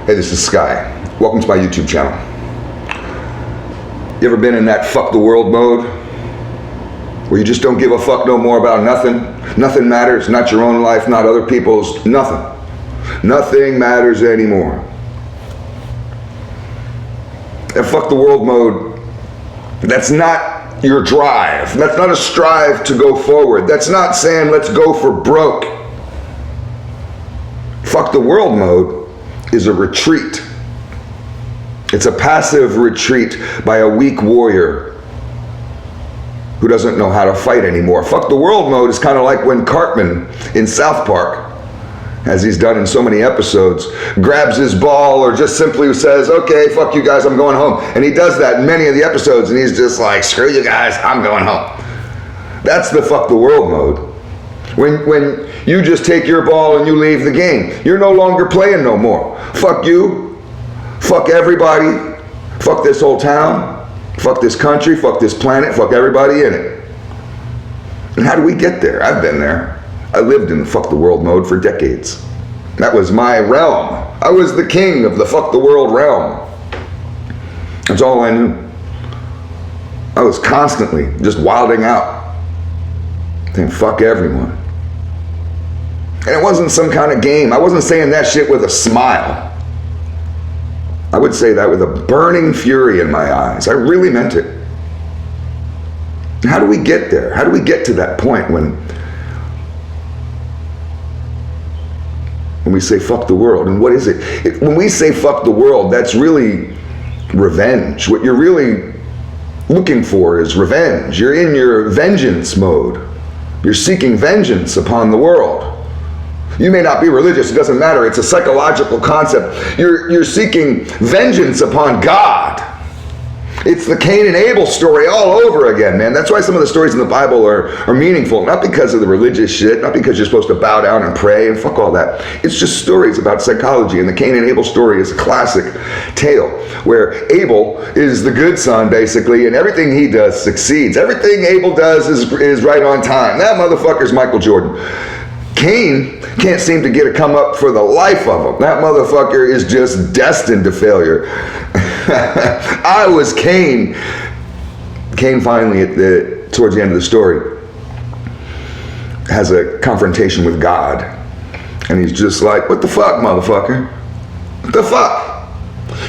Hey, this is Sky. Welcome to my YouTube channel. You ever been in that fuck the world mode? Where you just don't give a fuck no more about nothing? Nothing matters, not your own life, not other people's, nothing. Nothing matters anymore. That fuck the world mode, that's not your drive. That's not a strive to go forward. That's not saying let's go for broke. Fuck the world mode is a retreat. It's a passive retreat by a weak warrior who doesn't know how to fight anymore. Fuck the world mode is kind of like when Cartman in South Park, as he's done in so many episodes, grabs his ball or just simply says, okay, fuck you guys, I'm going home. And he does that in many of the episodes, and he's just like, screw you guys, I'm going home. That's the fuck the world mode. When you just take your ball and you leave the game. You're no longer playing no more. Fuck you. Fuck everybody. Fuck this whole town. Fuck this country. Fuck this planet. Fuck everybody in it. And how do we get there? I've been there. I lived in the fuck the world mode for decades. That was my realm. I was the king of the fuck the world realm. That's all I knew. I was constantly just wilding out. Saying fuck everyone. And it wasn't some kind of game. I wasn't saying that shit with a smile. I would say that with a burning fury in my eyes. I really meant it. How do we get there? How do we get to that point when we say fuck the world? And what is it? When we say fuck the world, that's really revenge. What you're really looking for is revenge. You're in your vengeance mode. You're seeking vengeance upon the world. You may not be religious, it doesn't matter. It's a psychological concept. You're seeking vengeance upon God. It's the Cain and Abel story all over again, man. That's why some of the stories in the Bible are meaningful. Not because of the religious shit, not because you're supposed to bow down and pray and fuck all that. It's just stories about psychology. And the Cain and Abel story is a classic tale where Abel is the good son, basically, and everything he does succeeds. Everything Abel does is right on time. That motherfucker's Michael Jordan. Cain can't seem to get a come up for the life of him. That motherfucker is just destined to failure. I was Cain. Cain finally, towards the end of the story, has a confrontation with God. And he's just like, what the fuck, motherfucker? What the fuck?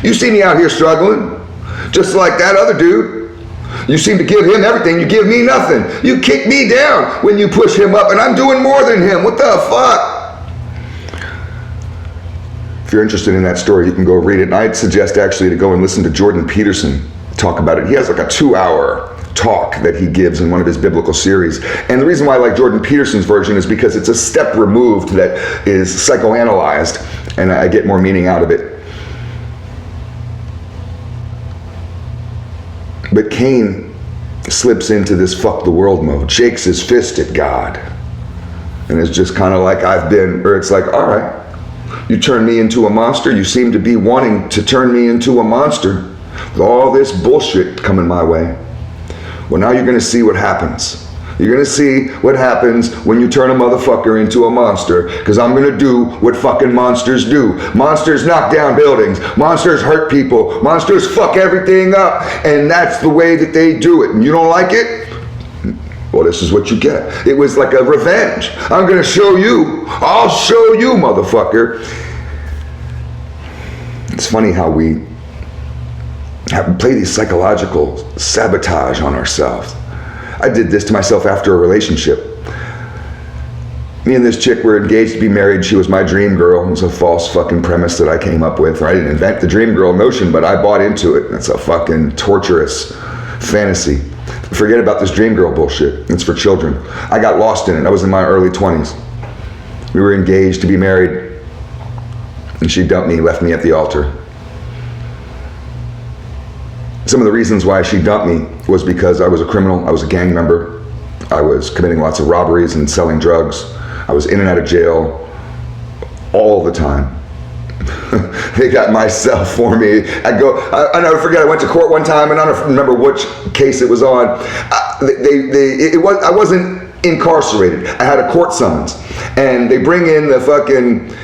You see me out here struggling, just like that other dude. You seem to give him everything, you give me nothing. You kick me down when you push him up, and I'm doing more than him. What the fuck? If you're interested in that story, you can go read it. And I'd suggest actually to go and listen to Jordan Peterson talk about it. He has like a 2-hour talk that he gives in one of his biblical series. And the reason why I like Jordan Peterson's version is because it's a step removed that is psychoanalyzed, and I get more meaning out of it. But Cain slips into this fuck the world mode, shakes his fist at God, and it's just kind of like it's like, all right, you turn me into a monster. You seem to be wanting to turn me into a monster with all this bullshit coming my way. Well, now you're going to see what happens. You're going to see what happens when you turn a motherfucker into a monster, because I'm going to do what fucking monsters do. Monsters knock down buildings. Monsters hurt people. Monsters fuck everything up. And that's the way that they do it. And you don't like it? Well, this is what you get. It was like a revenge. I'm going to show you. I'll show you, motherfucker. It's funny how we play these psychological sabotage on ourselves. I did this to myself after a relationship. Me and this chick were engaged to be married. She was my dream girl. It was a false fucking premise that I came up with. I didn't invent the dream girl notion, but I bought into it. It's a fucking torturous fantasy. Forget about this dream girl bullshit. It's for children. I got lost in it. I was in my early 20s. We were engaged to be married, and she dumped me, left me at the altar. Some of the reasons why she dumped me was because I was a criminal. I was a gang member. I was committing lots of robberies and selling drugs. I was in and out of jail all the time. They got my cell for me. I never forget, I went to court one time, and I don't remember which case it was on. I wasn't incarcerated. I had a court summons, and they bring in the fucking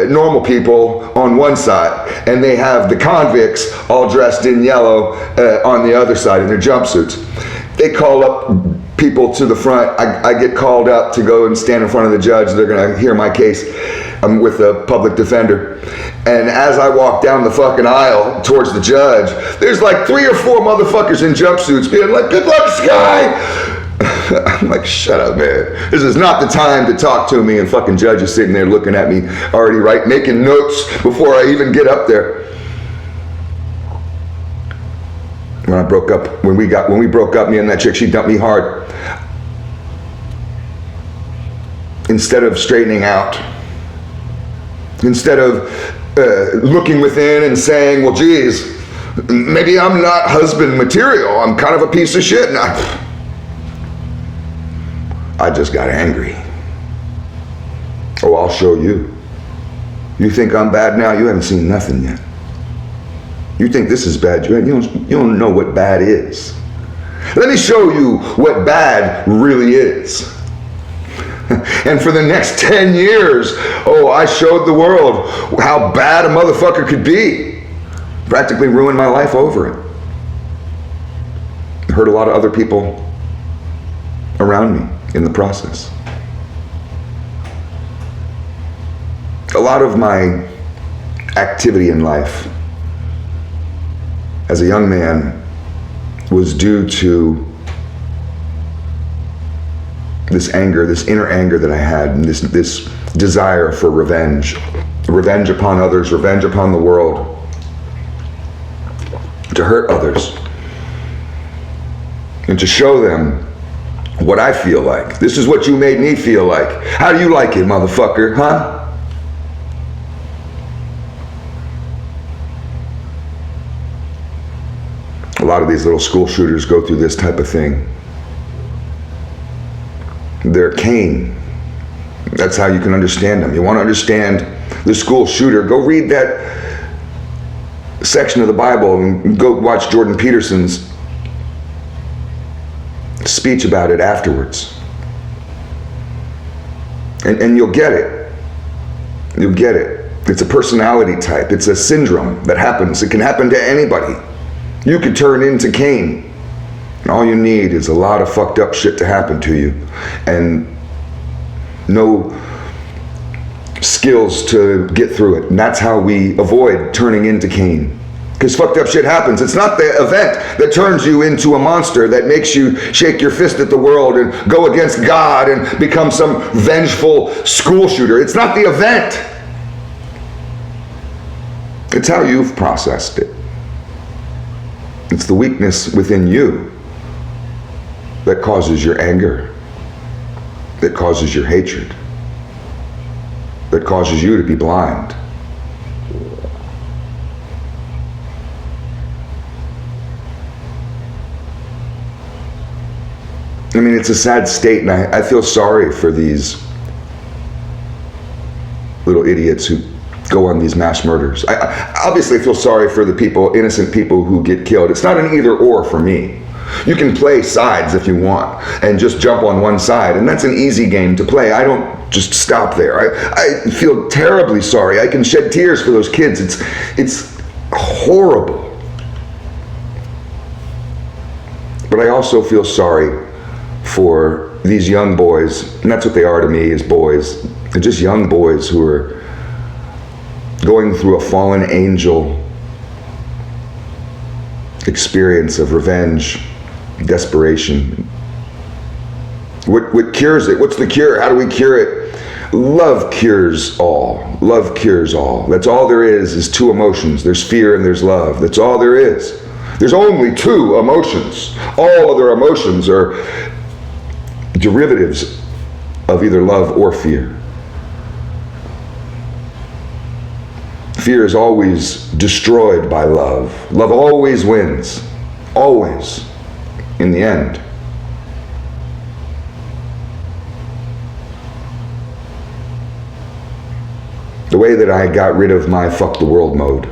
normal people on one side, and they have the convicts all dressed in yellow on the other side in their jumpsuits. They call up people to the front. I get called up to go and stand in front of the judge. They're going to hear my case. I'm with a public defender. And as I walk down the fucking aisle towards the judge, there's like 3 or 4 motherfuckers in jumpsuits being like, "Good luck, Sky." I'm like, shut up, man. This is not the time to talk to me. And fucking judge is sitting there looking at me already, right, making notes before I even get up there. When we broke up, me and that chick, she dumped me hard. Instead of straightening out, instead of looking within and saying, well, geez, maybe I'm not husband material. I'm kind of a piece of shit. And I just got angry. Oh, I'll show you. You think I'm bad now? You haven't seen nothing yet. You think this is bad? You don't know what bad is. Let me show you what bad really is. And for the next 10 years, oh, I showed the world how bad a motherfucker could be. Practically ruined my life over it. Hurt a lot of other people around me in the process. A lot of my activity in life as a young man was due to this anger, this inner anger that I had, and this desire for revenge. Revenge upon others, revenge upon the world. To hurt others. And to show them what I feel like. This is what you made me feel like. How do you like it, motherfucker, huh? A lot of these little school shooters go through this type of thing. They're Cain. That's how you can understand them. You want to understand the school shooter, go read that section of the Bible and go watch Jordan Peterson's speech about it afterwards. And you'll get it. You'll get it. It's a personality type. It's a syndrome that happens. It can happen to anybody. You could turn into Cain. And all you need is a lot of fucked up shit to happen to you. And no skills to get through it. And that's how we avoid turning into Cain. Because fucked up shit happens. It's not the event that turns you into a monster, that makes you shake your fist at the world and go against God and become some vengeful school shooter. It's not the event. It's how you've processed it. It's the weakness within you that causes your anger, that causes your hatred, that causes you to be blind. I mean, it's a sad state, and I feel sorry for these little idiots who go on these mass murders. I obviously feel sorry for the people, innocent people who get killed. It's not an either or for me. You can play sides if you want and just jump on one side, and that's an easy game to play. I don't just stop there. I feel terribly sorry. I can shed tears for those kids. It's horrible. But I also feel sorry for these young boys, and that's what they are to me, is boys. They're just young boys who are going through a fallen angel experience of revenge, desperation. What cures it? What's the cure? How do we cure it? Love cures all. Love cures all. That's all there is two emotions. There's fear and there's love. That's all there is. There's only two emotions. All other emotions are derivatives of either love or fear. Fear is always destroyed by love. Love always wins. Always. In the end. The way that I got rid of my fuck the world mode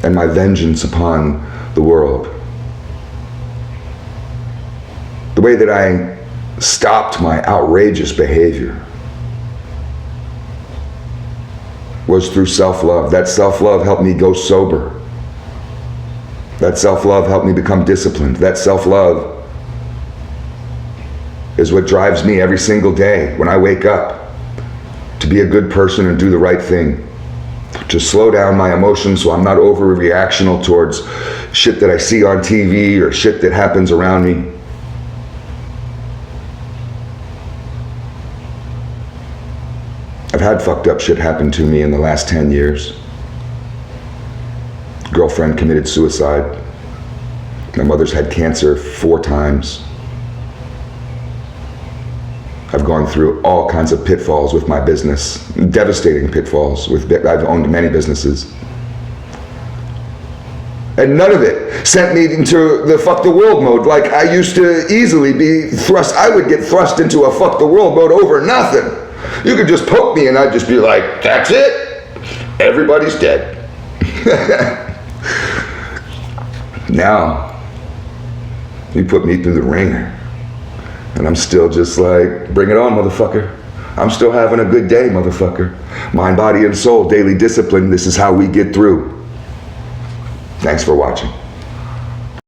and my vengeance upon the world. The way that I stopped my outrageous behavior. was through self-love. That self-love helped me go sober. That self-love helped me become disciplined. That self-love is what drives me every single day when I wake up to be a good person and do the right thing. To slow down my emotions so I'm not overreactional towards shit that I see on TV or shit that happens around me. I've had fucked up shit happen to me in the last 10 years. Girlfriend committed suicide. My mother's had cancer 4 times. I've gone through all kinds of pitfalls with my business, devastating pitfalls. I've owned many businesses. And none of it sent me into the fuck the world mode like I used to easily be thrust. I would get thrust into a fuck the world mode over nothing. You could just poke me and I'd just be like, that's it. Everybody's dead. Now, you put me through the ringer. And I'm still just like, bring it on, motherfucker. I'm still having a good day, motherfucker. Mind, body, and soul, daily discipline. This is how we get through. Thanks for watching.